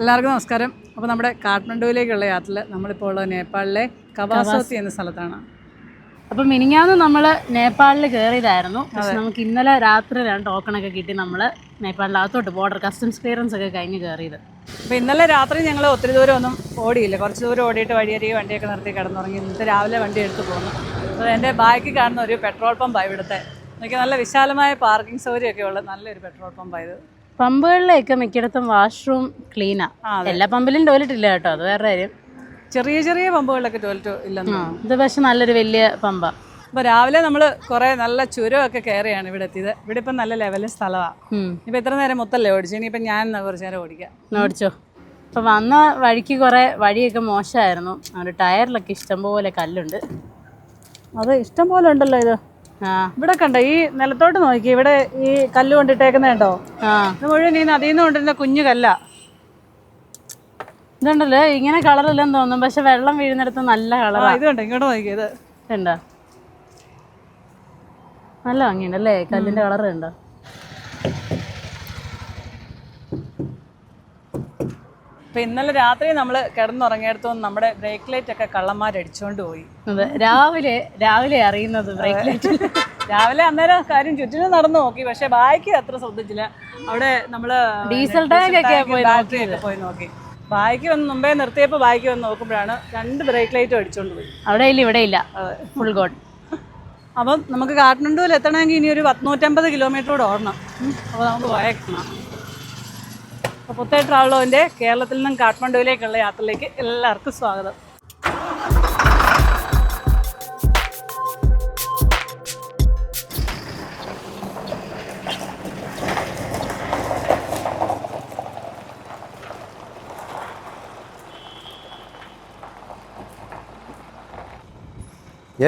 എല്ലാവർക്കും നമസ്കാരം. അപ്പോൾ നമ്മുടെ കാഠ്മണ്ഡുവിലേക്കുള്ള യാത്രയിൽ നമ്മളിപ്പോൾ ഉള്ളത് നേപ്പാളിലെ കവാസോത്തി എന്ന സ്ഥലത്താണ്. അപ്പം മിനിഞ്ഞാന്ന് നമ്മൾ നേപ്പാളിൽ കയറിയതായിരുന്നു. പക്ഷെ നമുക്ക് ഇന്നലെ രാത്രി 2 ടോക്കണൊക്കെ കിട്ടി നമ്മൾ നേപ്പാളിനകത്തോട്ട് ബോർഡർ കസ്റ്റംസ് ക്ലിയറൻസ് ഒക്കെ കഴിഞ്ഞ് കയറിയത്. അപ്പോൾ ഇന്നലെ രാത്രി ഞങ്ങൾ ഒത്തിരി ദൂരം ഒന്നും ഓടിയില്ല, കുറച്ച് ദൂരം ഓടിയിട്ട് വഴിയരികെ വണ്ടിയൊക്കെ നിർത്തി കിടന്നുറങ്ങി. ഇന്നത്തെ രാവിലെ വണ്ടി എടുത്ത് പോന്നു. അപ്പോൾ എൻ്റെ ബാക്കി കാണുന്ന ഒരു പെട്രോൾ പമ്പാണ് ഇവിടുത്തെ. എനിക്ക് നല്ല വിശാലമായ പാർക്കിംഗ് സൗകര്യമൊക്കെ ഉള്ള നല്ലൊരു പെട്രോൾ പമ്പാണ് ഇത്. പമ്പുകളിലേക്ക് മിക്കയിടത്തും വാഷ്റൂം ക്ലീനാ. എല്ലാ പമ്പിലും ടോയ്ലറ്റ് ഇല്ല കേട്ടോ, അത് വേറെ കാര്യം. ചെറിയ ചെറിയ പമ്പുകളിലൊക്കെ ടോയ്ലറ്റ് ഇല്ലെന്ന്. ഇത് പക്ഷെ നല്ലൊരു വലിയ പമ്പാ. അപ്പോൾ രാവിലെ നമ്മൾ കുറേ നല്ല ചുരമൊക്കെ കയറിയാണ് ഇവിടെ എത്തിയത്. ഇവിടെ ഇപ്പം നല്ല ലെവലിൽ സ്ഥലമാണ്. ഇപ്പം ഇത്ര നേരം മൊത്തമല്ലേ ഓടിച്ചു, ഇനിയിപ്പം ഞാൻ കുറച്ച് നേരം ഓടിക്കാം. ഓടിച്ചോ. അപ്പം വന്ന വഴിക്ക് കുറേ വഴിയൊക്കെ മോശമായിരുന്നു. ഒരു ടയറിലൊക്കെ ഇഷ്ടംപോലെ കല്ലുണ്ട്. അത് ഇഷ്ടം പോലെ ഉണ്ടല്ലോ ഇത്. ഇവിടെ കണ്ടോ, ഈ നിലത്തോട്ട് നോക്കി, ഇവിടെ ഈ കല്ല് കൊണ്ടിട്ടേക്കുന്ന കേട്ടോ. ഇത് മുഴുവൻ ഈ നദിയിൽ നിന്ന് കൊണ്ടിരുന്ന കുഞ്ഞു കല്ല. ഇതുണ്ടല്ലോ, ഇങ്ങനെ കളറില്ലെന്ന് തോന്നും, പക്ഷെ വെള്ളം വീഴുന്നിടത്ത് നല്ല കളറാ. ഇത് കണ്ടോ, ഇങ്ങോട്ട് നോക്കിയത് ഉണ്ടോ, നല്ല ഭംഗിയുണ്ടല്ലേ കല്ലിന്റെ കളർ ഉണ്ടോ. ഇപ്പം ഇന്നലെ രാത്രി നമ്മൾ കിടന്നുറങ്ങിയെടുത്തോന്ന് നമ്മുടെ ബ്രേക്ക് ലൈറ്റ് ഒക്കെ കള്ളന്മാരടിച്ചുകൊണ്ട് പോയി. അതെ, രാവിലെ അറിയുന്നത് ബ്രേക്ക് ലൈറ്റ്. രാവിലെ അന്നേരം കാര്യം ചുറ്റിനും നടന്നു നോക്കി, പക്ഷെ ബാക്കി അത്ര ശ്രദ്ധിച്ചില്ല. അവിടെ നമ്മൾ ഡീസൽ ടാങ്ക് ഒക്കെ ബാറ്ററി ഒക്കെ പോയി നോക്കി. ബാക്കി വന്ന് മുമ്പേ നിർത്തിയപ്പോൾ ബാക്കി വന്ന് നോക്കുമ്പോഴാണ് 2 ബ്രേക്ക് ലൈറ്റും അടിച്ചുകൊണ്ട് പോയി. അവിടെ ഇല്ല, ഇവിടെ ഇല്ല, ഫുൾ ഗോഡ്. അപ്പം നമുക്ക് കാഠ്മണ്ഡുവിൽ എത്തണമെങ്കിൽ ഇനി ഒരു 150 കിലോമീറ്റർ കൂടെ ഓടണം. അപ്പോൾ നമുക്ക് പോയേക്കണം. അപ്പോൾ പുത്തേ ട്രാവലോൻ്റെ കേരളത്തിൽ നിന്നും കാഠ്മണ്ഡുവിലേക്കുള്ള യാത്രയിലേക്ക് എല്ലാവർക്കും സ്വാഗതം.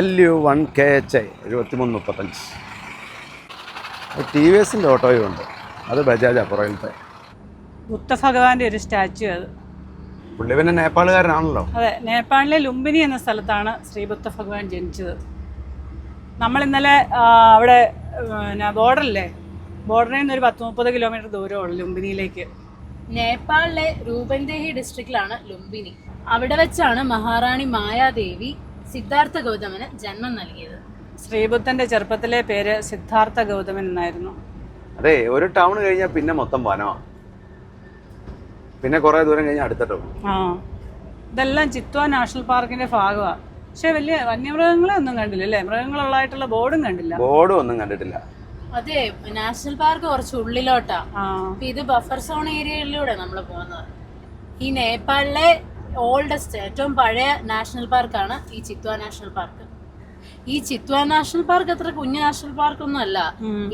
LU1KHI 7335. ടി വി എസിൻ്റെ ഓട്ടോയും ഉണ്ട്, അത് ബജാജാ പുറകിലത്തെ. ബുദ്ധ ഭഗവാന്റെ ഒരു സ്റ്റാച്യു അത്. പുള്ളി പിന്നെ നേപ്പാളുകാരനാണല്ലോ. അതെ, നേപ്പാളിലെ ലുംബിനി എന്ന സ്ഥലത്താണ് ശ്രീ ബുദ്ധ ഭഗവാൻ ജനിച്ചത്. നമ്മൾ ഇന്നലെ അവിടെ ബോർഡറിൽ നിന്ന് ഒരു 10-30 കിലോമീറ്റർ ദൂരമുള്ളൂ ലുംബിനിയിലേക്ക്. നേപ്പാളിലെ രൂപൻദേഹി ഡിസ്ട്രിക്റ്റിലാണ് ലുംബിനി. അവിടെ വെച്ചാണ് മഹാറാണി മായാദേവി സിദ്ധാർത്ഥ ഗൗതമന് ജന്മം നൽകിയത്. ശ്രീബുദ്ധന്റെ ചെറുപ്പത്തിലെ പേര് സിദ്ധാർത്ഥ ഗൗതമൻ എന്നായിരുന്നു. അതെ, ഒരു ടൗൺ കഴിഞ്ഞാൽ പിന്നെ മൊത്തം വനമാണ്, പിന്നെ കുറേ ദൂരം കഴിഞ്ഞാൽ അടുത്ത ടൗൺ. ഇതെല്ലാം ചിത്വ നാഷണൽ പാർക്കിന്റെ ഭാഗമാണ്. പക്ഷെ വലിയ വന്യമൃഗങ്ങളെ ഒന്നും കണ്ടില്ല അല്ലേ? മൃഗങ്ങളുള്ളതായിട്ടുള്ള ബോർഡും കണ്ടില്ല. ബോർഡും ഒന്നും കണ്ടിട്ടില്ല. അതെ, നാഷണൽ പാർക്ക് കുറച്ച് ഉള്ളിലോട്ടാ. ഇത് ബഫർ സോൺ ഏരിയയിലൂടെ നമ്മൾ പോകുന്നത്. ഈ നേപ്പാളിലെ ഓൾഡസ്റ്റ് ഏറ്റവും പഴയ നാഷണൽ പാർക്കാണ് ഈ ചിത്വ നാഷണൽ പാർക്ക്. ഈ ചിത്വ നാഷണൽ പാർക്ക് അത്ര കുഞ്ഞു നാഷണൽ പാർക്ക് ഒന്നും അല്ല.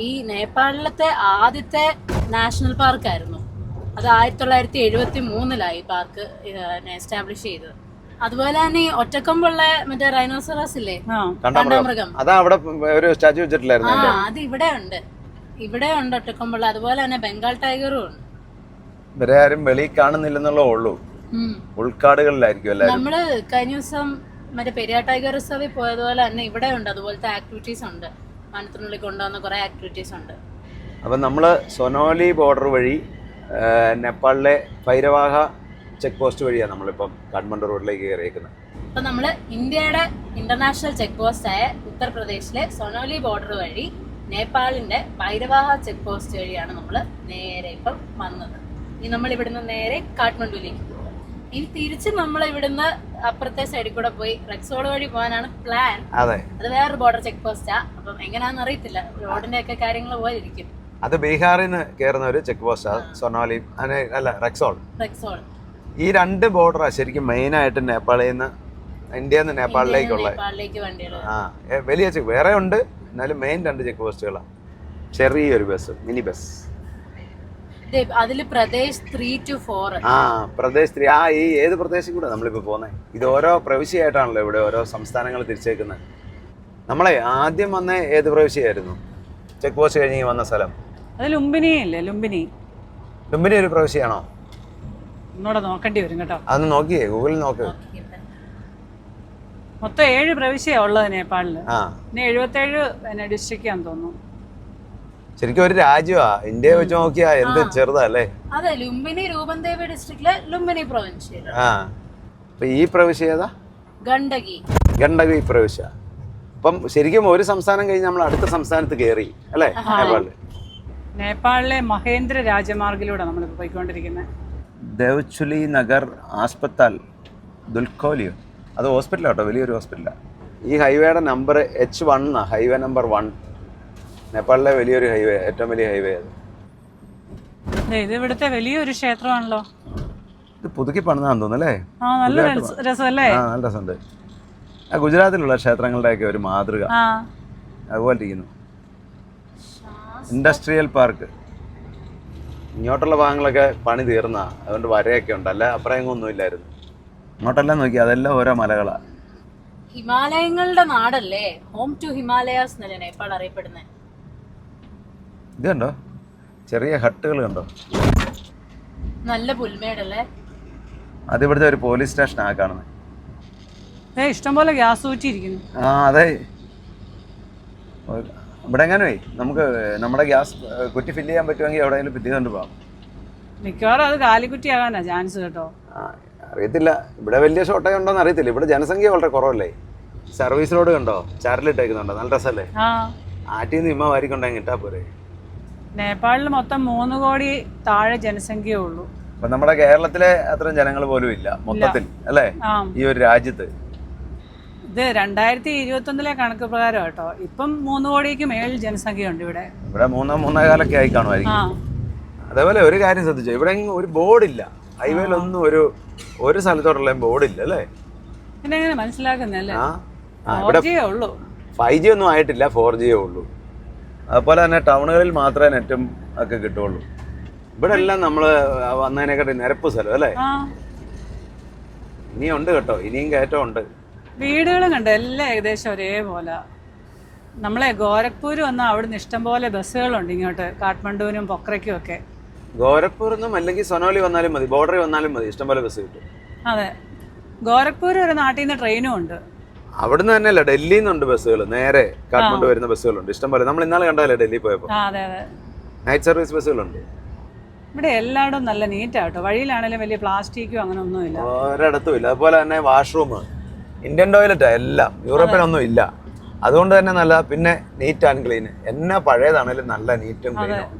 ഈ നേപ്പാളിലത്തെ ആദ്യത്തെ നാഷണൽ പാർക്കായിരുന്നു. അത് 1973 പാർക്ക് എസ്റ്റാബ്ലിഷ് ചെയ്തത്. അതുപോലെ തന്നെ ഈ ഒറ്റക്കൊമ്പുള്ള മറ്റേ റൈനോസറസ് ഇല്ലേ, കണ്ടാമൃഗം, അത് ഇവിടെ ഉണ്ട് ഒറ്റക്കൊമ്പുള്ള. അതുപോലെ തന്നെ ബംഗാൾ ടൈഗറും ഉണ്ട്. ഇവരെ ആരും വെളിയിൽ കാണുന്നില്ലെന്നുള്ളേ ഉള്ളൂ, ഉൾക്കാടുകളിലായിരിക്കും എല്ലാവരും. നമ്മള് കഴിഞ്ഞ ദിവസം മറ്റേ പെരിയാർ ടൈഗർ റിസർവിൽ പോയതുപോലെ തന്നെ ഇവിടെ ഉണ്ട് അതുപോലത്തെ ആക്ടിവിറ്റീസ് ഉണ്ട്. വനത്തിനുള്ളിൽ കൊണ്ടുവന്ന കുറെ ആക്ടിവിറ്റീസ് ഉണ്ട്. അപ്പം നമ്മള് സൊനോലി ബോർഡർ വഴി നേപ്പാളിലെ ഭൈരവാഹ ചെക്ക് പോസ്റ്റ് വഴിയാണ് നമ്മളിപ്പം കാഠ്മണ്ഡു റോഡിലേക്ക് കയറിയേക്കുന്നത്. അപ്പം നമ്മള് ഇന്ത്യയുടെ ഇന്റർനാഷണൽ ചെക്ക് പോസ്റ്റ് ആയ ഉത്തർപ്രദേശിലെ സൊനോലി ബോർഡർ വഴി നേപ്പാളിന്റെ ഭൈരവാഹ ചെക്ക് പോസ്റ്റ് വഴിയാണ് നമ്മൾ നേരെ ഇപ്പം വന്നത്. ഇനി നമ്മൾ ഇവിടുന്ന് നേരെ കാഠ്മണ്ഡുവിലേക്ക് പോകും. ഇനി തിരിച്ച് നമ്മൾ ഇവിടുന്ന് അപ്പുറത്തെ സൈഡിൽ കൂടെ പോയി റെക്സോൾ വഴി പോകാനാണ് പ്ലാൻ. അത് വേറൊരു ബോർഡർ ചെക്ക് പോസ്റ്റാ. അപ്പം എങ്ങനെയാണെന്ന് അറിയത്തില്ല, റോഡിന്റെ ഒക്കെ കാര്യങ്ങൾ പോലെ ഇരിക്കും. അത് ബീഹാറിൽ നിന്ന് കയറുന്ന ഒരു ചെക്ക് പോസ്റ്റാണ് സൊനോലി, അല്ല റെക്സോൾ. ഈ 2 ബോർഡറാണ് ശരിക്കും മെയിനായിട്ട് നേപ്പാളിൽ നിന്ന്, ഇന്ത്യയിൽ നിന്ന് നേപ്പാളിലേക്കുള്ള. വലിയ ചെക്ക് വേറെ ഉണ്ട്, എന്നാലും മെയിൻ 2 ചെക്ക് പോസ്റ്റുകളാണ്. ചെറിയൊരു ബസ്, മിനി ബസ്. അതില് പ്രദേശ് 3 to 4. പ്രദേശ് 3. ഈ ഏത് പ്രദേശം കൂടെ നമ്മളിപ്പോ പോകുന്നത്? ഇത് ഓരോ പ്രവിശ്യയായിട്ടാണല്ലോ ഇവിടെ ഓരോ സംസ്ഥാനങ്ങൾ തിരിച്ചേക്കുന്നത്. നമ്മളെ ആദ്യം വന്ന ഏത് പ്രവിശ്യയായിരുന്നു? ചെക്ക് പോസ്റ്റ് കഴിഞ്ഞ് വന്ന സ്ഥലം അത് ലുംബിനിയല്ലേ? ലുംബിനി ഒരു പ്രവിശ്യയാണോ? ഒന്നുകൂടെ നോക്കേണ്ടി വരും കേട്ടോ. അതൊന്ന് നോക്കിയേ, ഗൂഗിളിൽ നോക്ക്. മൊത്തം 7 പ്രവിശ്യയാണ് ഉള്ളത് നേപ്പാളില്. പിന്നെ 77 ഡിസ്ട്രിക്റ്റാന്ന് തോന്നുന്നു. ശരിക്കും ഒരു രാജ്യമാ. ഇന്ത്യയെ വെച്ച് നോക്കിയാ എന്ത് ചെറുതാ അല്ലേ? അതെ, ലുംബിനി രൂപദേവി ഡിസ്ട്രിക്റ്റിലെ ലുംബിനി പ്രൊവിൻഷ്യൽ. ആ, അപ്പൊ ഈ പ്രവിശ്യ ഏതാ? ഗണ്ഡകി. ഗണ്ഡകി പ്രവിശ്യ. അപ്പം ശരിക്കും ഒരു സംസ്ഥാനം കഴിഞ്ഞ് നമ്മൾ അടുത്ത സംസ്ഥാനത്ത് കയറി അല്ലേ? നേപ്പാളില്. നേപ്പാളിലെ മഹേന്ദ്ര രാജമാർഗിലൂടെ നമ്മളിപ്പോൾ പോയിക്കൊണ്ടിരിക്കുന്നത്. ദേവ്ചുലി നഗർ ആസ്പത്താൽ ദുൽഖോലിയോ, അത് ഹോസ്പിറ്റലാട്ടോ, വലിയൊരു ഹോസ്പിറ്റലാണ്. ഈ ഹൈവേയുടെ നമ്പർ H1 ഹൈവേ നമ്പർ 1. നേപ്പാളിലെ വലിയൊരു ഹൈവേ, ഏറ്റവും വലിയ ഹൈവേ അത്. ഇത് ഇവിടുത്തെ വലിയൊരു ക്ഷേത്രമാണല്ലോ. ഇത് പുതുക്കി പണിതാന്ന് തോന്നുന്നു അല്ലേ? ആ, നല്ല രസമല്ലേ? ആ, നല്ല രസമുണ്ട്. ആ, ഗുജറാത്തിലുള്ള ക്ഷേത്രങ്ങളുടെയൊക്കെ ഒരു മാതൃക അതുപോലെ ഇരിക്കുന്നു. Industrial park. ഇങ്ങോട്ടുള്ള ഭാഗങ്ങളൊക്കെ പണി തീർന്ന, അതുകൊണ്ട് വരയൊക്കെ ഉണ്ട്. അല്ല അപ്പുറമൊന്നും ഇല്ലായിരുന്നു. ഇങ്ങോട്ടെല്ലാം നോക്കി, അതെല്ലാം ഓരോ മലകളാ. ഹിമാലയങ്ങളുടെ നാടല്ലേ, ഹോം ടു ഹിമാലയാസ് എന്നല്ലേ നേപ്പാൾ അറിയപ്പെടുന്നത്. ഇത് കണ്ടോ, ചെറിയ ഹട്ടുകൾ കണ്ടോ, നല്ല പുൽമേടല്ലേ. അത് ഇവിടുത്തെ ഒരു പോലീസ് സ്റ്റേഷനാ കാണുന്നത്. ഇഷ്ടംപോലെ ഗ്യാസ് ഊറ്റിയിരിക്കുന്നു. ആ അതെ, ഇവിടെ എങ്ങനെ നമുക്ക് നമ്മുടെ ഗ്യാസ് കുറ്റി ഫില്ല് ചെയ്യാൻ പറ്റുമെങ്കിൽ എവിടെയെങ്കിലും ഫില്ല് ചെയ്തുകൊണ്ട് പോകാം. മിക്കവാറും അത് കാലിക്കുറ്റിയാകാനാ ചാൻസ് കേട്ടോ. അറിയത്തില്ല, ഇവിടെ വലിയ ഷോർട്ടേജ് ഉണ്ടോന്ന് അറിയത്തില്ല. ഇവിടെ ജനസംഖ്യ വളരെ കുറവല്ലേ. സർവീസ് റോഡ് കണ്ടോ, ചാരലിട്ടേക്കുന്നുണ്ടോ, നല്ല രസമല്ലേ. ആറ്റിൽ നിന്ന് ഇമ്മ വാരിക്കൊണ്ടെങ്കിൽ ഇട്ടാ പോരെ. നേപ്പാളിൽ മൊത്തം 3 കോടി താഴെ ജനസംഖ്യയേ ഉള്ളൂ. അപ്പൊ നമ്മുടെ കേരളത്തിലെ അത്രയും ജനങ്ങൾ പോലും ഇല്ല മൊത്തത്തിൽ അല്ലേ ഈ ഒരു രാജ്യത്ത്. ഇത് 2021 കണക്ക് പ്രകാരം കേട്ടോ. ഇപ്പം 3 കോടിക്ക് മേളിൽ ജനസംഖ്യ ഉണ്ട് ഇവിടെ. ഇവിടെ 3-3.25 ആയി കാണുമായിരിക്കും. അതേപോലെ ഒരു കാര്യം ശ്രദ്ധിച്ചോ, ഇവിടെ ഒരു ബോർഡില്ല. ഹൈവേയിലൊന്നും ഒരു സ്ഥലത്തോട്ടുള്ള ബോർഡില്ല അല്ലേ? പിന്നെ എങ്ങനെ മനസ്സിലാക്കുന്നല്ലേ? 4G ഉള്ളൂ, 5G ഒന്നും ആയിട്ടില്ല, 4G ഉള്ളൂ. അതുപോലെ തന്നെ ടൗണുകളിൽ മാത്രമേ നെറ്റും ഒക്കെ കിട്ടുള്ളൂ. ഇവിടെ എല്ലാം നമ്മൾ വന്നതിനെക്കാട്ടി നിരപ്പ് സ്ഥലം അല്ലേ? ഇനിയുണ്ട് കേട്ടോ, ഇനിയും കയറ്റം ഉണ്ട്. വീടുകളും കണ്ടോ, എല്ലാം ഏകദേശം ഒരേപോലെ. നമ്മളെ ഗോരഖ്പൂർ വന്നാൽ അവിടുന്ന് ഇഷ്ടംപോലെ ബസ്സുകളുണ്ട് ഇങ്ങോട്ട്, കാഠ്മണ്ഡുവിനും പൊക്രയ്ക്കും ഒക്കെ. ഗോരഖ്പൂരിൽ അല്ലെങ്കിൽ സൊനോലി വന്നാലും മതി, ബോർഡറിൽ വന്നാലും മതി, ഇഷ്ടംപോലെ ബസ് കിട്ടും. അതെ, ഗോരഖ്പൂർ ഒരു നാട്ടിൽ നിന്ന് ട്രെയിനും ഉണ്ട്. അവിടുന്ന് തന്നെയല്ല, ഡൽഹിയിൽ നിന്നുണ്ട് ബസ്സുകൾ, നേരെ കാഠ്മണ്ഡു വരുന്ന ബസ്സുകളുണ്ട് ഇഷ്ടംപോലെ. നമ്മൾ ഇന്നാളെ കണ്ടല്ലേ ഡൽഹി പോയപ്പോൾ, നൈറ്റ് സർവീസ് ബസ്സുകളുണ്ട്. ഇവിടെ എല്ലായിടും നല്ല നീറ്റാട്ടോ. വഴിയിലാണെങ്കിലും വലിയ പ്ലാസ്റ്റിക്കും അങ്ങനെ ഒന്നുമില്ല, ഒരിടത്തും ഇല്ല. അതുപോലെ തന്നെ വാഷ്റൂം ഇന്ത്യൻ ടോയ്ലറ്റാ എല്ലാം, യൂറോപ്പിലൊന്നും ഇല്ല. അതുകൊണ്ട് തന്നെ നല്ല, പിന്നെ നീറ്റ് ആൻഡ് ക്ലീൻ. എന്നാ പഴയതാണേലും നല്ല നീറ്റും ക്ലീനും.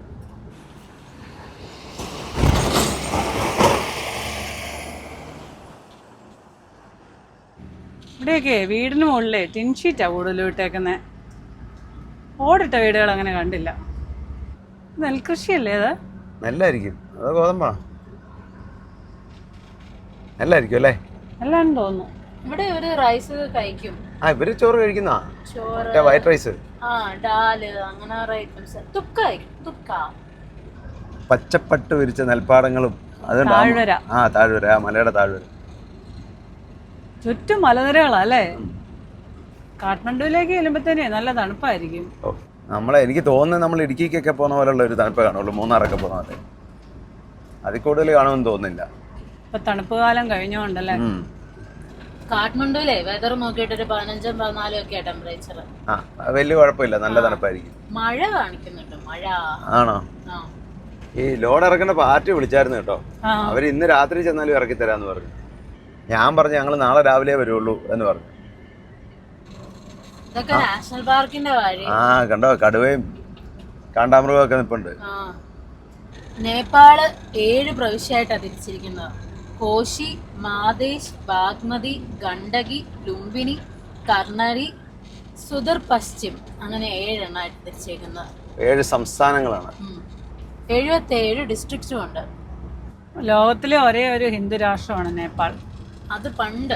ഇവിടെയൊക്കെ വീടിന് മുകളിലേ ടിൻഷീറ്റാണ് കൂടുതലും ഇട്ടേക്കുന്നത്. ഓടിട്ട വീടുകൾ അങ്ങനെ കണ്ടില്ല. നെൽകൃഷിയല്ലേ അത്? നെല്ലായിരിക്കും, അത് ഗോതമ്പാ, നെല്ലായിരിക്കും അല്ലേ? എല്ലാം തോന്നുന്നു. ഇവിടെ ഒരു റൈസ് കഴിക്കും. ഇവര് ചോറ് കഴിക്കുന്ന വൈറ്റ് റൈസ്, ഡാല്, അങ്ങനെ ഐറ്റംസ്. പച്ചപ്പട്ട് വിരിച്ച നെൽപ്പാടങ്ങളും താഴ്വര, മലയുടെ താഴ്വര, ചുറ്റും മലനിരകളാ അല്ലേ? കാഠ്മണ്ഡുവിലേക്ക് ചെല്ലുമ്പോഴത്തേനെ നല്ല തണുപ്പായിരിക്കും. എനിക്ക് തോന്നുന്നത് നമ്മൾ ഇടുക്കിക്കൊക്കെ പോകുന്ന പോലുള്ള ഒരു തണുപ്പ് കാണുള്ളൂ, മൂന്നാറൊക്കെ പോകുന്ന പോലെ. അതിൽ കൂടുതൽ കാണുമെന്ന് തോന്നുന്നില്ല. ഇപ്പൊ തണുപ്പ് കാലം കഴിഞ്ഞോണ്ടല്ലേ. കാഠ്മണ്ഡുവിലെ വെതർ നോക്കിയിട്ട് ഒരു 15-14 ഒക്കെ ടെമ്പറേച്ചർ. വലിയ കുഴപ്പമില്ല, നല്ല തണുപ്പായിരിക്കും. മഴ കാണിക്കുന്നുണ്ട്, മഴ. ആണോ? ഈ ലോഡ് ഇറക്കേണ്ട പാർട്ടി വിളിച്ചായിരുന്നു കേട്ടോ. അവര് ഇന്ന് രാത്രി ചെന്നാലും ഇറക്കി തരാന്ന് പറഞ്ഞു. ഞാൻ പറഞ്ഞു ഞങ്ങൾ നാളെ രാവിലെ വരുള്ളൂ എന്ന് പറഞ്ഞു. നാഷണൽ പാർക്കിന്റെ കണ്ടോ, കടുവയും കാണ്ടാമൃഗവും ഒക്കെ നിപ്പുണ്ട്. നേപ്പാള് 7 പ്രവിശ്യയായിട്ടാണ് തിരിച്ചിരിക്കുന്നത്. കോശി, മാദേശ്, ബാഗ്മതി, ഗണ്ഡകി, ലുംബിനി, കർണരി, സുദർ പശ്ചിം, അങ്ങനെ 7 എണ്ണമായിട്ട് തിരിച്ചേക്കുന്നത്. 7 സംസ്ഥാനങ്ങളാണ്. 77 ഡിസ്ട്രിക്റ്റും ഉണ്ട്. ലോകത്തിലെ ഒരേ ഒരു ഹിന്ദു രാഷ്ട്രമാണ് നേപ്പാൾ. അത് പണ്ട്.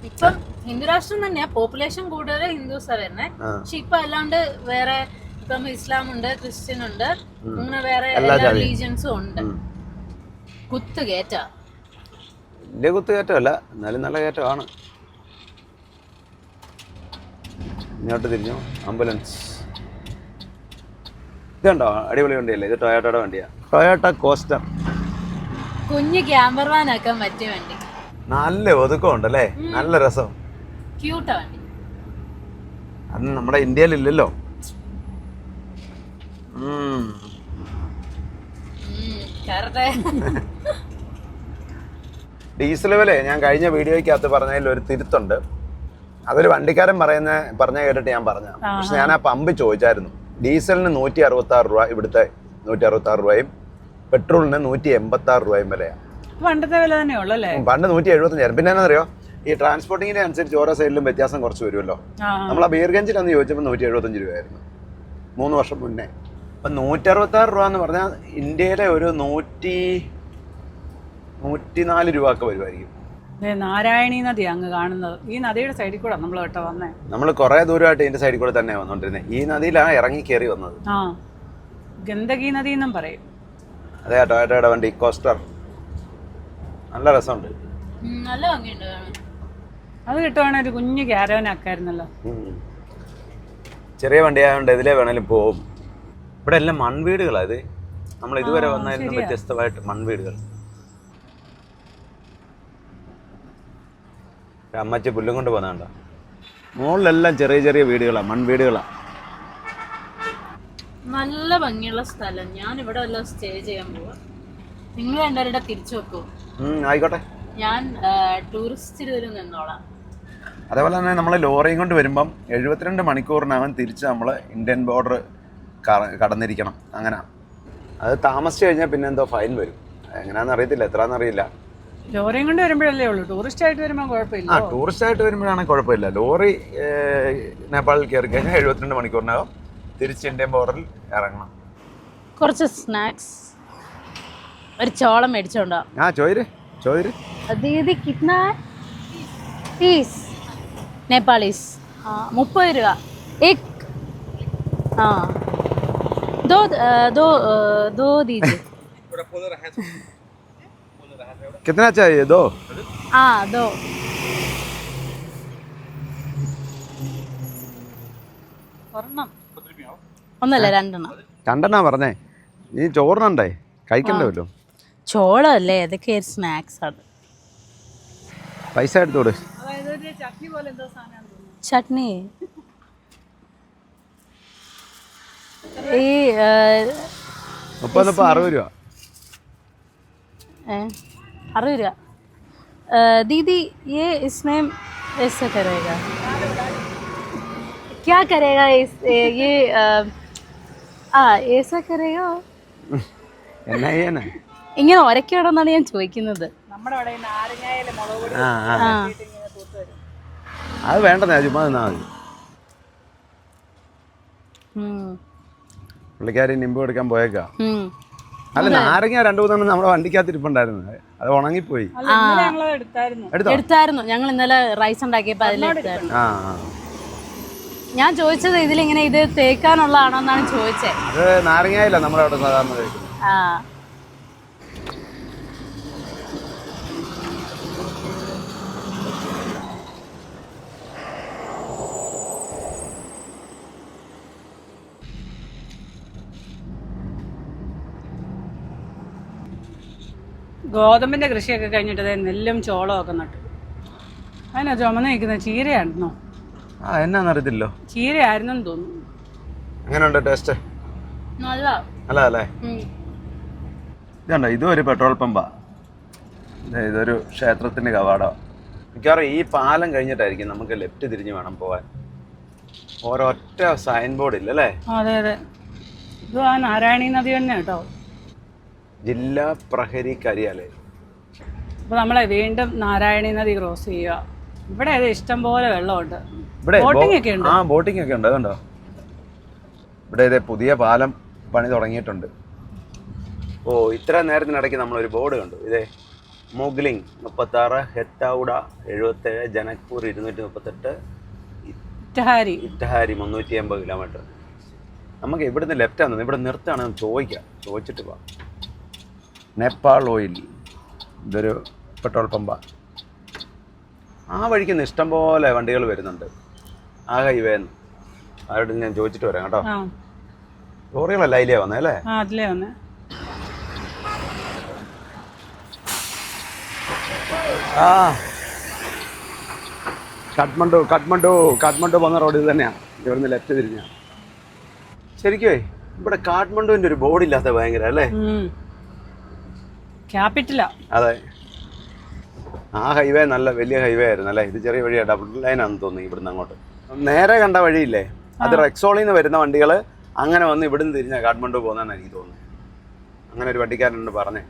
ഇപ്പം ഹിന്ദു രാഷ്ട്രം തന്നെയാ, പോപ്പുലേഷൻ കൂടുതൽ ഹിന്ദുസാ വരുന്നത്. പക്ഷെ ഇപ്പൊ അല്ലാണ്ട് വേറെ, ഇപ്പം ഇസ്ലാം ഉണ്ട്, ക്രിസ്ത്യൻ ഉണ്ട്, അങ്ങനെ വേറെ എല്ലാ റിലീജിയൻസും ഉണ്ട്. കുത്തുകയറ്റാ, വലിയ കുത്തുകയറ്റമല്ല, എന്നാലും നല്ല കയറ്റമാണ്. ഇങ്ങോട്ട് തിരിഞ്ഞു, ആംബുലൻസ്. ഇതുണ്ടോ, അടിപൊളി വണ്ടിയല്ലേ ഇത്? ടൊയോട്ടയുടെ വണ്ടിയാ, ടൊയോട്ട കോസ്റ്റർ. കുഞ്ഞ് ക്യാമ്പർ വാൻ ആക്കാൻ പറ്റിയ വണ്ടി. നല്ല ഒതുക്കം ഉണ്ടല്ലേ, നല്ല രസം, ക്യൂട്ടാ വണ്ടി. അത് നമ്മുടെ ഇന്ത്യയിലില്ലല്ലോ. ഡീസൽ വില ഞാൻ കഴിഞ്ഞ വീഡിയോയ്ക്കകത്ത് പറഞ്ഞതിൽ ഒരു തിരുത്തുണ്ട്. അതൊരു വണ്ടിക്കാരൻ പറഞ്ഞ കേട്ടിട്ട് ഞാൻ പറഞ്ഞ. പക്ഷെ ഞാൻ ആ പമ്പ് ചോദിച്ചായിരുന്നു. ഡീസലിന് 166 രൂപ, ഇവിടുത്തെ 166 രൂപയും പെട്രോളിന് 186 രൂപയും വിലയാണ്. പണ്ടത്തെ വില തന്നെയുള്ളൂ അല്ലേ? പണ്ട് 175. പിന്നെ എന്നറിയോ, ഈ ട്രാൻസ്പോർട്ടിങ്ങിനെ അനുസരിച്ച് ഓരോ സൈഡിലും വ്യത്യാസം കുറച്ച് വരുമല്ലോ. നമ്മൾ ആ ബീർഗഞ്ചിൽ അന്ന് ചോദിച്ചപ്പോൾ 175 രൂപയായിരുന്നു 3 വർഷം മുന്നേ. അപ്പം 166 രൂപ എന്ന് പറഞ്ഞാൽ ഇന്ത്യയിലെ ഒരു 104 രൂപ ഒക്കെ വരുമായിരിക്കും. നാരായണി നദി അങ്ങ് കാണുന്നത്. ഈ നദിയുടെ സൈഡിൽ കൂടെ നമ്മൾ കേട്ടോ വന്നേ. നമ്മൾ കുറെ ദൂരമായിട്ട് ഇതിന്റെ സൈഡിൽ കൂടെ തന്നെയാണ് വന്നോണ്ടിരുന്നത്. ഈ നദിയിലാണ് ഇറങ്ങി കയറി വന്നത്. ഗന്ദകി നദി എന്നും പറയും. അതെ, ടൊയോട്ടയുടെ വണ്ടി കോസ്റ്റർ നല്ല രസമുണ്ട്. നല്ല ഭംഗിയുണ്ട്. അത് കിട്ടുവാണെങ്കിൽ ഒരു കുഞ്ഞു ക്യാരവൻ ആക്കായിരുന്നല്ലോ. ചെറിയ വണ്ടി ആയതുകൊണ്ട് ഇതിലേ വേണേലും പോവും. ഇവിടെ എല്ലാം മൺവീടുകളാണ്. ഇത് നമ്മൾ ഇതുവരെ വന്നതിൽ വ്യത്യസ്തമായിട്ട് മൺവീടുകൾ. അമ്മച്ചി പുല്ലും കൊണ്ട് പോകുന്നുണ്ടോ? മുകളിലെല്ലാം ചെറിയ ചെറിയ വീടുകളാണ്, മൺവീടുകളാണ്. നല്ല ഭംഗിയുള്ള സ്ഥലം. ഞാൻ ഇവിടെ വല്ല സ്റ്റേ ചെയ്യാൻ പോവാ. നിങ്ങൾ രണ്ടുപേരുടെ തിരിച്ചു വെക്കൂ. ആയിക്കോട്ടെ, ഞാൻ ടൂറിസ്റ്റ് ഇതിൽ നിന്നോളാം. അതേപോലെ തന്നെ നമ്മൾ ലോറിയും കൊണ്ട് വരുമ്പം 72 മണിക്കൂറിനകം തിരിച്ച് നമ്മൾ ഇന്ത്യൻ ബോർഡർ കടന്നിരിക്കണം. അങ്ങനെ അത് താമസിച്ച് കഴിഞ്ഞാൽ പിന്നെ എന്തോ ഫൈൻ വരും. എങ്ങനെയാണെന്ന് അറിയത്തില്ല, എത്രയാണെന്നറിയില്ല. ലോറിയും കൊണ്ട് വരുമ്പോഴല്ലേ ഉള്ളൂ. ടൂറിസ്റ്റ് ആയിട്ട് വരുമ്പോൾ കുഴപ്പമില്ല. ടൂറിസ്റ്റ് ആയിട്ട് വരുമ്പോഴാണ് കുഴപ്പമില്ല. ലോറി നേപ്പാളിൽ കയറി കഴിഞ്ഞാൽ 72 മണിക്കൂറിനകം തിരിച്ച് ഇന്ത്യൻ ബോർഡറിൽ ഇറങ്ങണം. കുറച്ച് സ്നാക്സ്, ഒരു ചോളം മേടിച്ചോണ്ടോ? ചോദിര് ദീദി കിतना पीस नेपालीस 30 രൂപ एक दो दीजिए. कितना चाहिए? दो. दो. ഒന്നല്ല രണ്ടെണ്ണ പറഞ്ഞേ. നീ ചോറിനുണ്ടേ കഴിക്കണ്ടല്ലോ. ചോളല്ലേ, അതൊക്കെ സ്നാക്സ് ആണ്. പൈസ എടുത്തോട്. ചട്നി ഈ 30 60 രൂപ. 60 രൂപ. दीदी ये इसमें ऐसा करेगा क्या करेगा? ये ऐसा करेगा. ഇങ്ങനെ ഒരക്കണമെന്നാണ് ഞാൻ ചോദിക്കുന്നത്. അത് വേണ്ടെന്നേ, ചുമ്മാ നിന്നാ മതി. പുള്ളിക്കാരി നിമ്പ് എടുക്കാൻ പോയേക്കാ. അല്ല, നാരങ്ങ 2-3 നമ്മുടെ വണ്ടിക്കകത്ത് ഇരിപ്പുണ്ടായിരുന്നു. അത് ഉണങ്ങിപ്പോയി. എടുത്തായിരുന്നു. ഞങ്ങൾ ഇന്നലെ റൈസ് ഉണ്ടാക്കിയപ്പോ അതിലെടുത്തായിരുന്നു. ഞാൻ ചോദിച്ചത് ഇതിലിങ്ങനെ ഇത് തേക്കാനുള്ളതാണോ എന്നാണ് ചോദിച്ചത്. അത് നാരങ്ങയില്ല നമ്മളവിടെ സാധാരണ കഴിക്കുന്നത്. ഗോതമ്പിന്റെ കൃഷിയൊക്കെ കഴിഞ്ഞിട്ട് നെല്ലും ചോളവും ഒക്കെ നട്ടു. അതിനാ ചുമന്ന് നിൽക്കുന്നത് ചീരയായിരുന്നോ? എന്നാന്നറിയത്തില്ലോ. ചീരയായിരുന്നെന്ന് തോന്നുന്നു. എങ്ങനെയുണ്ട് ടേസ്റ്റ്? നല്ലതല്ലേ? ഇതുണ്ടോ, ഇതും ഒരു പെട്രോൾ പമ്പാ. ഇതൊരു ക്ഷേത്രത്തിന്റെ കവാടമാണ്. മിക്കവാറും ഈ പാലം കഴിഞ്ഞിട്ടായിരിക്കും നമുക്ക് ലെഫ്റ്റ് തിരിഞ്ഞ് വേണം പോകാൻ. ഒരൊറ്റ സൈൻ ബോർഡ് ഇല്ല അല്ലേ? അതെ അതെ, ഇത് ആ നാരായണി നദി തന്നെ കേട്ടോ. ജില്ലാ പ്രഹരി കരിയാലേ. അപ്പോൾ നമ്മളെ വീണ്ടും നാരായണി നദി ക്രോസ് ചെയ്യുക. ഇവിടെ ഇഷ്ടം പോലെ വെള്ളമുണ്ട്. ഇവിടെ ബോട്ടിംഗ് ഒക്കെ ഉണ്ട്. ബോട്ടിംഗ് ഒക്കെ ഉണ്ട്. അതുകൊണ്ടോ ഇവിടെ പുതിയ പാലം പണി തുടങ്ങിയിട്ടുണ്ട്. ഇത്ര നേരത്തിനിടയ്ക്ക് നമ്മളൊരു ബോർഡ് കണ്ടു. മുഗ്ലിംഗ് 36, ഹെത്തൗഡ 77, ജനക്പൂർ 238, ഇറ്റഹാരി 380 കിലോമീറ്റർ. നമുക്ക് ഇവിടുന്ന് ലെഫ്റ്റ് ആണ്, ഇവിടെ നിർത്താണെന്ന് ചോദിച്ചിട്ട് പോവാം. നേപ്പാൾ ഓയിൽ, ഇതൊരു പെട്രോൾ പമ്പാണ്. ആ വഴിക്ക് ഇഷ്ടം പോലെ വണ്ടികൾ വരുന്നുണ്ട്. ആ ഹൈവേന്ന് ആരോട് ഞാൻ ചോദിച്ചിട്ട് വരാം കേട്ടോ. ലോറികളല്ല അതിലേ വന്നേ അല്ലേ? അതിലേ വന്നേ. കാഠ്മണ്ഡു പോകുന്ന റോഡ് ഇത് തന്നെയാണ്. ഇവിടുന്ന് ലെഫ്റ്റ് തിരിഞ്ഞാണ്. ശരിക്കും ഇവിടെ കാഠ്മണ്ഡുവിന്റെ ഒരു ബോർഡ് ഇല്ലാത്ത ഭയങ്കര അല്ലേ? ക്യാപിറ്റലാ. അതെ, ആ ഹൈവേ നല്ല വലിയ ഹൈവേ ആയിരുന്നു അല്ലേ? ഇത് ചെറിയ വഴിയാണ്, ഡബിൾ ലൈൻ ആണെന്ന് തോന്നുന്നു. ഇവിടുന്ന് അങ്ങോട്ട് നേരെ കണ്ട വഴിയില്ലേ, അത് റെക്സോളിൽ നിന്ന് വരുന്ന വണ്ടികൾ അങ്ങനെ വന്ന് ഇവിടുന്ന് തിരിഞ്ഞാൽ കാഠ്മണ്ഡു പോകുന്നതാണ് എനിക്ക് തോന്നുന്നത്. അങ്ങനെ ഒരു വണ്ടിക്കാരനോട് പറഞ്ഞേ.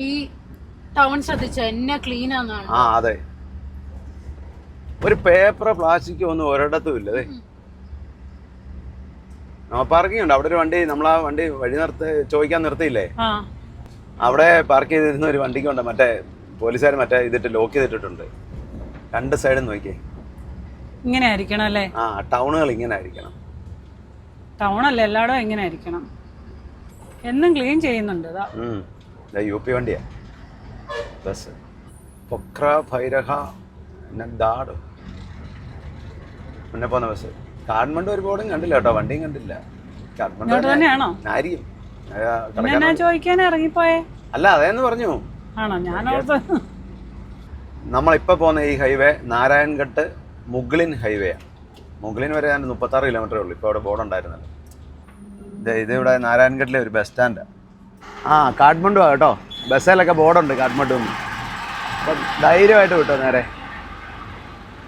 ഈ ടൗൺ ശ്രദ്ധിച്ചോ, എന്നെ ക്ലീൻ ആണെന്നാണ്. ആ അതെ, ഒരു പേപ്പർ പ്ലാസ്റ്റിക് ഒന്നും ഒരിടത്തും ഇല്ല. അതെ, നോ പാർക്കിംഗ് ഉണ്ട് അവിടെ. ഒരു വണ്ടി നമ്മളാ വണ്ടി വഴി ചോദിക്കാൻ നിർത്തിയില്ലേ, അവിടെ പാർക്ക് ചെയ്തിരുന്ന ഒരു വണ്ടിക്കുണ്ട്. മറ്റേ പോലീസുകാർ മറ്റേ ഇതിട്ട് ലോക്ക് ചെയ്തിട്ടുണ്ട്. രണ്ട് സൈഡും നോക്കിയേ, ഇങ്ങനെ ആയിരിക്കണം അല്ലേ? ആ, ടൗണുകൾ ഇങ്ങനെ ആയിരിക്കണം. ടൗണല്ല, എല്ലായിടും ഇങ്ങനെ ആയിരിക്കണം. എന്നും ക്ലീൻ ചെയ്യുന്നുണ്ട്. UP വണ്ടിയാ ബസ്. പൊക്ര ഭൈരഹ നന്ദാട് മുന്നേ പോന്ന ബസ്. കാഠ്മണ്ഡു ഒരു ബോർഡും കണ്ടില്ല കേട്ടോ, വണ്ടിയും കണ്ടില്ല. കാഠ്മണ്ഡു തന്നെയാണോ? ആയിരിക്കും. ചോദിക്കാൻ ഇറങ്ങിപ്പോയേ? അല്ല, അതേന്ന് പറഞ്ഞു. ആണോ? ഞാൻ നമ്മളിപ്പോൾ പോകുന്ന ഈ ഹൈവേ നാരായൺഘട്ട് മുഗ്ലിൻ ഹൈവേ. മുഗ്ലിൻ വരെ 36 കിലോമീറ്ററേ ഉള്ളൂ. ഇപ്പോൾ അവിടെ ബോർഡ് ഉണ്ടായിരുന്നല്ലോ. ഇതിവിടെ നാരായൺഘട്ടിലെ ഒരു ബസ് സ്റ്റാൻഡാണ്. ആ, കാഠ്മണ്ഡു ആ കേട്ടോ, ബസ്സിലൊക്കെ ബോർഡുണ്ട് കാഠ്മണ്ഡു. അപ്പം ധൈര്യമായിട്ട് വിട്ടോ നേരെ.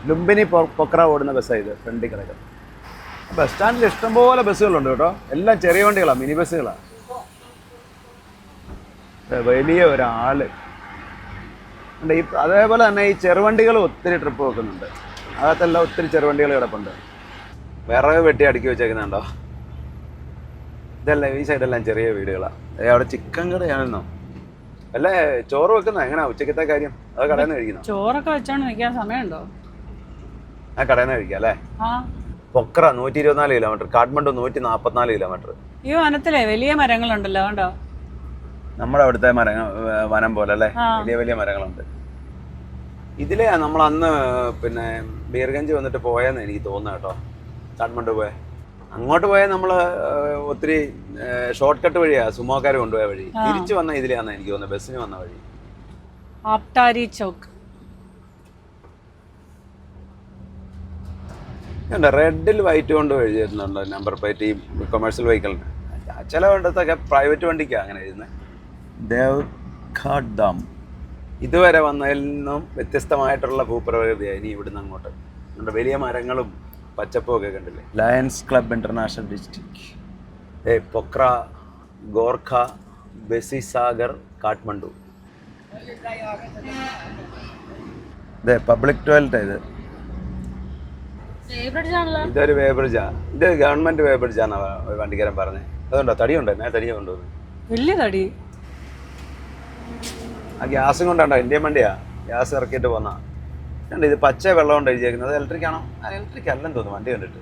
ലുംബിനി പൊക്ര ഓടുന്ന ബസ്സാണ് ഇത്, ഫ്രണ്ടിൽ കിടക്കുന്നത്. ബസ് സ്റ്റാൻഡിൽ ഇഷ്ടംപോലെ ബസ്സുകളുണ്ട് കേട്ടോ, എല്ലാം ചെറിയ വണ്ടികളാണ്, മിനി ബസ്സുകളാണ്. വലിയ ഒരാള് ഉണ്ട്. അതേപോലെ തന്നെ ഈ ചെറുവണ്ടികൾ ഒത്തിരി ട്രിപ്പ് വെക്കുന്നുണ്ട്. അകത്തെല്ലാം ഒത്തിരി ചെറുവണ്ടികൾ കിടപ്പുണ്ട്. വിറക് വെട്ടി അടുക്കി വെച്ചേക്കുന്നുണ്ടോ? ഇതെല്ലാം ഈ സൈഡെല്ലാം ചെറിയ വീടുകളാണ്. അവിടെ ചിക്കൻ കടയാണെന്നോ അല്ലേ? ചോറ് വെക്കുന്ന എങ്ങനെയാ ഉച്ചക്കത്തെ കാര്യം? അത് കടയിൽ നിന്ന് കഴിക്കുന്നോ? ചോറൊക്കെ വെച്ചോണ്ട് നിൽക്കാൻ സമയമുണ്ടോ? ആ, കടയിൽ നിന്ന് കഴിക്കാം അല്ലേ? Pokhara 124 kilometre, Kathmandu 144 kilometre. ഈ വനത്തിലെ വലിയ മരങ്ങളുണ്ടല്ലോ, കണ്ടോ? നമ്മുടെ അവിടുത്തെ വനം പോലെ അല്ലേ? വലിയ വലിയ മരങ്ങളുണ്ട്. ഇതിലെ നമ്മൾ അന്ന് പിന്നെ ബീർഗഞ്ച് വന്നിട്ട് പോയെന്ന് എനിക്ക് തോന്നുന്നു കേട്ടോ. കാഠ്മണ്ഡു പോയ അങ്ങോട്ട് പോയാൽ നമ്മൾ ഒത്തിരി ഷോർട്ട് കട്ട് വഴിയാണ് സുമോക്കാർ കൊണ്ടുപോയ വഴി. തിരിച്ചു വന്ന ഇതിലാന്ന് എനിക്ക് തോന്നുന്നത്, ബസ്സിന് വന്ന വഴി. ആപ്റ്റാരി ചൗക്ക് റെഡിൽ വൈറ്റ് കൊണ്ട് എഴുതിയിരുന്നുണ്ട് നമ്പർ പ്ലേറ്റ്. ഈ കൊമേഴ്ഷ്യൽ വെഹിക്കിളിന് ചില ഇടത്തൊക്കെ പ്രൈവറ്റ് വണ്ടിക്കാണ് അങ്ങനെ എഴുതുന്നത്. ദേവ്ഘാട്ട് ഡാം ഇതുവരെ വന്നതിൽ നിന്നും വ്യത്യസ്തമായിട്ടുള്ള ഭൂപ്രകൃതിയാണ് ഇനി ഇവിടുന്ന് അങ്ങോട്ട്. നമ്മുടെ വലിയ മരങ്ങളും പച്ചപ്പും ഒക്കെ കണ്ടില്ലേ. Lions club international district, Pokhara, Gorkha, Besisahar, Kathmandu. ഇതേ പബ്ലിക് ടോയ്ലറ്റ്. ഇതൊരു വേ ബ്രിഡ്ജാ. ഇത് ഗവൺമെന്റ് വേ ബ്രിഡ്ജാണ് വണ്ടിക്കാരൻ പറഞ്ഞത്. അതുകൊണ്ടോ തടിയുണ്ടോ? ഞാൻ തടിയ കൊണ്ടുവന്നു. വലിയ തടി. ആ ഗ്യാസും കൊണ്ടാണ്ടോ, ഇന്ത്യൻ വണ്ടിയാ, ഗ്യാസ് ഇറക്കിയിട്ട് പോന്നാ. ഇത് പച്ച വെള്ളം കൊണ്ട് എഴുതിയേക്കുന്നത്. അത് ഇലക്ട്രിക് ആണോ? ഇലക്ട്രിക് അല്ലെന്ന് തോന്നുന്നു വണ്ടി കണ്ടിട്ട്.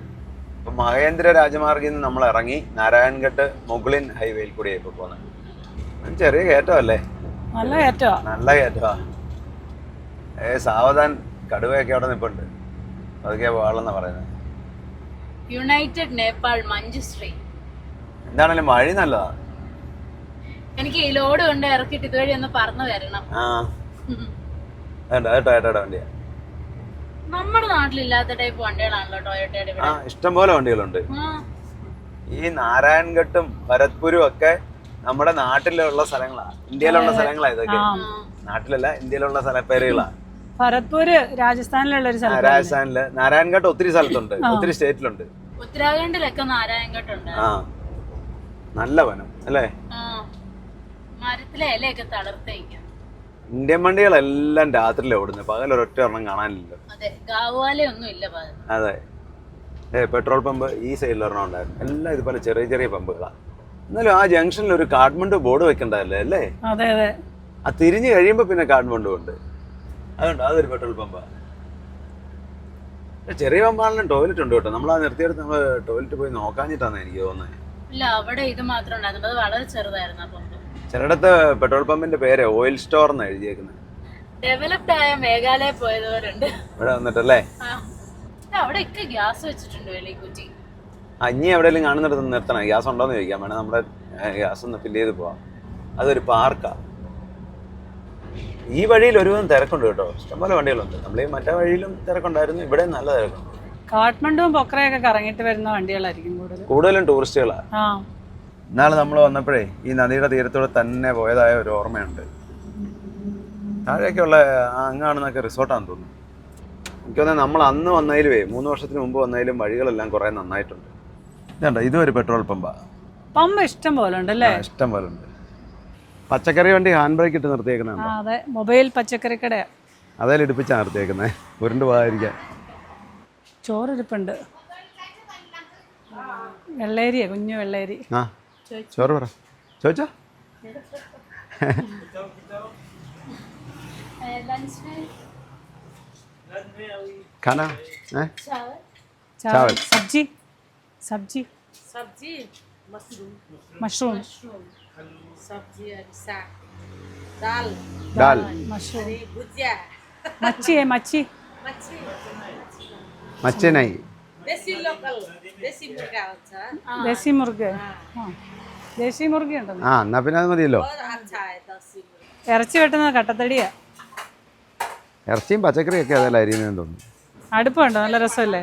അപ്പം മഹേന്ദ്ര രാജമാർഗിൽ നിന്ന് നമ്മൾ ഇറങ്ങി നാരായൺഘട്ട് മുഗ്ലിൻ ഹൈവേയിൽ കൂടിയാണ് ഇപ്പോൾ പോകുന്നത്. ചെറിയ കയറ്റമല്ലേ? നല്ല കയറ്റമാ. നല്ല കയറ്റമാ. സാവധാൻ, കടുവയൊക്കെ അവിടെ നിൽപ്പുണ്ട്. അതൊക്കെയാ പോകാളെന്നാ പറയുന്നത്. യുണൈറ്റഡ് നേപ്പാൾ മഞ്ജുശ്രീ. എന്താണേലും വഴി നല്ലതാ. എനിക്ക് ഈ ലോഡ് കൊണ്ട് ഇറക്കിട്ട് ഇതുവഴി ഒന്ന് പറഞ്ഞു തരണം. ടൊയോട്ടയുടെ വണ്ടിയാ. നമ്മുടെ നാട്ടിലില്ലാത്ത ടൈപ്പ് വണ്ടികളാണല്ലോ ടൊയോട്ടയുടെ. ഇഷ്ടംപോലെ വണ്ടികളുണ്ട്. ഈ നാരായൺഘട്ടും ഭരത്പൂരും ഒക്കെ നമ്മുടെ നാട്ടിലുള്ള സ്ഥലങ്ങളാ, ഇന്ത്യയിലുള്ള സ്ഥലങ്ങളാ ഇതൊക്കെ. നാട്ടിലല്ല, ഇന്ത്യയിലുള്ള സ്ഥലപ്പേരുകളാ. ഭരത്പൂര് രാജസ്ഥാനിലുള്ള ഒരു സ്ഥലം. രാജസ്ഥാനില് നാരായൺഘട്ട് ഒത്തിരി സ്ഥലത്തുണ്ട്, ഒത്തിരി സ്റ്റേറ്റിലുണ്ട്. ഉത്തരാഖണ്ഡിലൊക്കെ നാരായൺഘട്ടുണ്ട്. ആ, നല്ല വനം അല്ലേ? മരത്തിലെ ഇലയൊക്കെ തളർത്തേക്കും. ഇന്ത്യൻ വണ്ടികളെല്ലാം രാത്രിയിലാണ് ഓടുന്നത്, പകൽ ഒരൊറ്റ ഒരെണ്ണം കാണാനില്ലല്ലോ. അതെ, പെട്രോൾ പമ്പ് ഈ സൈഡിൽ ഒരെണ്ണം ഉണ്ടായിരുന്നു. എല്ലാം ഇതുപോലെ ചെറിയ ചെറിയ പമ്പുകളാണ്. എന്നാലും ആ ജംഗ്ഷനിൽ ഒരു കാഠ്മണ്ഡു ബോർഡ് വെക്കണ്ടല്ലേ അല്ലേ? അതെ അതെ. ആ തിരിഞ്ഞു കഴിയുമ്പോ പിന്നെ കാഠ്മണ്ഡു ഉണ്ട്. അതുകൊണ്ട് അതൊരു പെട്രോൾ പമ്പാണ്. ചെറിയ പമ്പാണെങ്കിലും ടോയ്ലറ്റ് ഉണ്ട് കേട്ടോ. നമ്മൾ ആ നിർത്തിയെടുത്ത് നമ്മൾ ടോയ്ലറ്റ് പോയി നോക്കാഞ്ഞിട്ടാണ് എനിക്ക് തോന്നുന്നത്. ചിലയിടത്ത് പെട്രോൾ പമ്പിന്റെ പേര് ഓയിൽ സ്റ്റോർ എന്ന് എഴുതിയേക്കുന്നത്. ഡെവലപ്ഡ് ആയ മേഘാലയ പോയതുപോലുണ്ട് ഇവിടെ വന്നിട്ടല്ലേ. അവിടെയൊക്കെ ഗ്യാസ് വെച്ചിട്ടുണ്ട് വെളിക്കുറ്റി. അഞ്ഞി എവിടെയെങ്കിലും കാണുന്നിടത്ത് നിർത്തണം. ഗ്യാസ് ഉണ്ടോന്ന് ചോദിക്കാം, വേണം നമ്മുടെ ഗ്യാസ് ഒന്ന് ഫില്ല് ചെയ്ത് പോവാം. അതൊരു പാർക്കാ. ഈ വഴിയിൽ ഒരുവിധം തിരക്കുണ്ട് കേട്ടോ, ഇഷ്ടംപോലെ വണ്ടികളുണ്ട്. നമ്മൾ ഈ മറ്റേ വഴിയിലും തിരക്കുണ്ടായിരുന്നു, ഇവിടെ നല്ല തിരക്കുണ്ട്. കാഠ്മണ്ഡുവും പൊക്രയൊക്കെ കറങ്ങിയിട്ട് വരുന്ന വണ്ടികളായിരിക്കും കൂടുതലും ടൂറിസ്റ്റുകളാണ്. ഇന്നാള് നമ്മൾ വന്നപ്പോഴേ ഈ നദിയുടെ തീരത്തൂടെ തന്നെ പോയതായ ഒരു ഓർമ്മയുണ്ട്. താഴേക്കുള്ള അങ്ങാണെന്നൊക്കെ റിസോർട്ടാണെന്ന് തോന്നുന്നു. എനിക്ക് തോന്നുന്നത് നമ്മൾ അന്ന് വന്നതിലുവേ 3 വർഷത്തിന് മുമ്പ് വന്നതിലും വഴികളെല്ലാം കുറേ നന്നായിട്ടുണ്ട്. ഇതുണ്ട്, ഇതും ഒരു പെട്രോൾ പമ്പാണ്. പമ്പ് ഇഷ്ടം പോലെ ഉണ്ടല്ലേ? ഇഷ്ടം പോലെ ഉണ്ട്. പച്ചക്കറി വണ്ടി ഹാൻഡ് ബ്രേക്ക് ഇട്ട് നിർത്തിയേക്കുന്നുണ്ട്. അതെ, മൊബൈൽ പച്ചക്കറി കടയാ. അതേൽ ഇടിപ്പിച്ചാണ് നിർത്തിയേക്കുന്നത്, ഉരുണ്ട് പോകാതിരിക്കാൻ. ചോറിരിപ്പുണ്ട്, വെള്ളേരിയാ, കുഞ്ഞു വെള്ളേരി. ആ ചോറ് പറ, ചോദിച്ചോ. खाना है चावल, सब्जी सब्जी सब्जी मशरूम सब्जी साग दाल दाल मशरूम भुजिया मच्छी है, मच्छी मच्छी नहीं, देसी लोकल देसी मुर्गा होता है देसी मुर्गे. ദേശീയ മുറുകി ഉണ്ടെന്ന്. ആ എന്നാ പിന്നെ അത് മതിയല്ലോ. ഇറച്ചി വെട്ടുന്നത് കട്ടത്തടിയാ. ഇറച്ചിയും പച്ചക്കറിയൊക്കെ അതല്ല അരിയുന്നതെന്ന് തോന്നുന്നു. അടുപ്പുണ്ടോ? നല്ല രസമല്ലേ?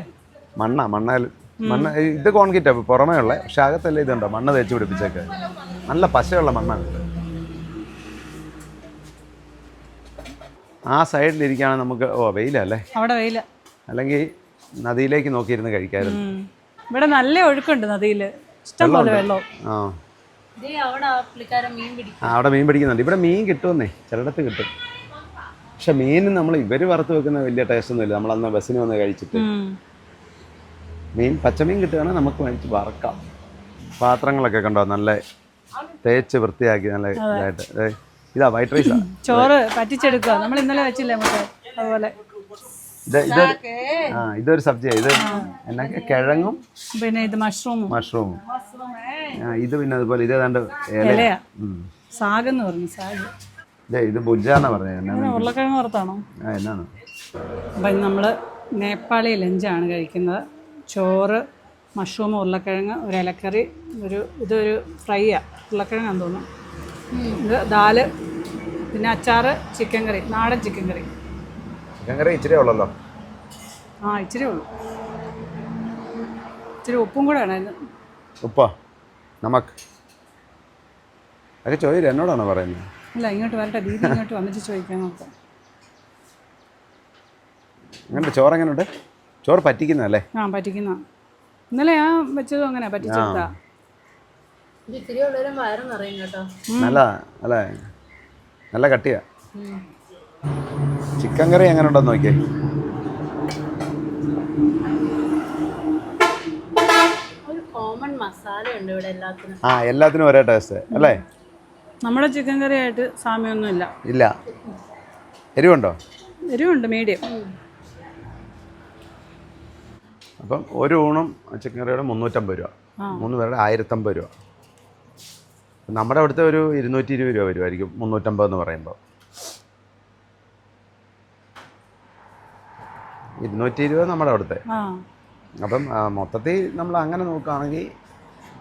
മണ്ണ് ഇത് കോൺക്രീറ്റാ പുറമേ ഉള്ള, പക്ഷെ അകത്തല്ലേ ഇതുണ്ടോ മണ്ണ് തേച്ച് പിടിപ്പിച്ചൊക്കെ. നല്ല പശയുള്ള മണ്ണാണ്. ആ സൈഡിലിരിക്കുകയാണെങ്കിൽ നമുക്ക് വെയിലല്ലേ? അവിടെ വെയില. അല്ലെങ്കിൽ നദിയിലേക്ക് നോക്കിയിരുന്ന് കഴിക്കാമായിരുന്നു. ഇവിടെ നല്ല ഒഴുക്കുണ്ട് നദിയിൽ, ഇഷ്ടം പോലെ വെള്ളം. അവിടെ മീൻ പിടിക്കുന്നുണ്ട്. ഇവിടെ മീൻ കിട്ടുമെന്നേ, ചിലയിടത്ത് കിട്ടും. പക്ഷെ മീൻ നമ്മൾ ഇവർ വറുത്ത് വെക്കുന്ന വലിയ ടേസ്റ്റ് ഒന്നുമില്ല. നമ്മളന്ന് ബസ്സിന് വന്ന് കഴിച്ചിട്ട് മീൻ പച്ചമീൻ കിട്ടുകയാണെങ്കിൽ നമുക്ക് മേടിച്ച് വറക്കാം. പാത്രങ്ങളൊക്കെ കണ്ടോ, നല്ല തേച്ച് വൃത്തിയാക്കി നല്ല ഇതായിട്ട്. ഇതാ വൈറ്റ് റൈസാ, ചോറ് പറ്റിച്ചെടുക്കുക. നമ്മൾ ഇന്നലെ വെച്ചില്ലേ നമുക്ക് അതുപോലെ. ഇതൊരു സബ്ജിയാ. ഇത് എന്നാ കിഴങ്ങും പിന്നെ ഇത് മഷ്റൂമും. ഇത് പിന്നെ അതുപോലെ ഇത് ഏതാണ്ട് ഇലയാ, സാഗെന്ന് പറഞ്ഞു. സാഗ് ഇത് ബുജാന്നാ പറഞ്ഞത്. ഉരുളക്കിഴങ്ങ് വറുത്താണോ? എന്നാണ്. അപ്പം നമ്മൾ നേപ്പാളി ലഞ്ചാണ് കഴിക്കുന്നത്. ചോറ്, മഷ്റൂം, ഉരുളക്കിഴങ്ങ്, ഒരു ഇലക്കറി, ഇതൊരു ഫ്രൈയാണ്, ഉരുളക്കിഴങ്ങാന്ന് തോന്നുന്നു. ഇത് ദാല്, പിന്നെ അച്ചാറ്, ചിക്കൻ കറി, നാടൻ ചിക്കൻ കറി. ചിക്കൻ കറി ഇച്ചിരി ഉള്ളല്ലോ. ഇച്ചിരി ഉള്ളു. ഇച്ചിരി ഉപ്പും കൂടെ വേണമായിരുന്നു. ഉപ്പോ നമുക്ക് അതൊക്കെ ചോദിച്ചു എന്നോടാണോ പറയുന്നത്? അല്ല, ഇങ്ങോട്ട് വരട്ടെ, ദീദി ഇങ്ങോട്ട് വന്നിട്ട് ചോദിക്കാൻ നോക്കാം. എങ്ങനെയുണ്ട് ചോറ്? എങ്ങനെയുണ്ട് ചോറ്? പറ്റിക്കുന്നല്ലേ? പറ്റിക്കുന്ന. ഇന്നലെ ഞാൻ വെച്ചതും അങ്ങനെ പറ്റിച്ചെടുത്താ. നല്ല അല്ലേ, നല്ല കട്ടിയാ. ചിക്കൻ കറി എങ്ങനെ ഉണ്ടെന്ന് നോക്കിയേ. എല്ലാത്തിനും ഒരേ ടേസ്റ്റ് അല്ലേ? നമ്മുടെ ചിക്കൻ കറി ആയിട്ട് സാമ്യമൊന്നുമില്ല. ഇല്ല. എരിവുണ്ടോ? എരിവുണ്ട്, മീഡിയം. അപ്പം ഒരു ഊണും ചിക്കൻ കറിയുടെ 350 രൂപ, 3 പേരുടെ 1050 രൂപ. നമ്മുടെ അവിടുത്തെ ഒരു 220 രൂപ വരുമായിരിക്കും 350 എന്ന് പറയുമ്പോൾ. 220 നമ്മുടെ അവിടുത്തെ. അപ്പം മൊത്തത്തിൽ നമ്മൾ അങ്ങനെ നോക്കുകയാണെങ്കിൽ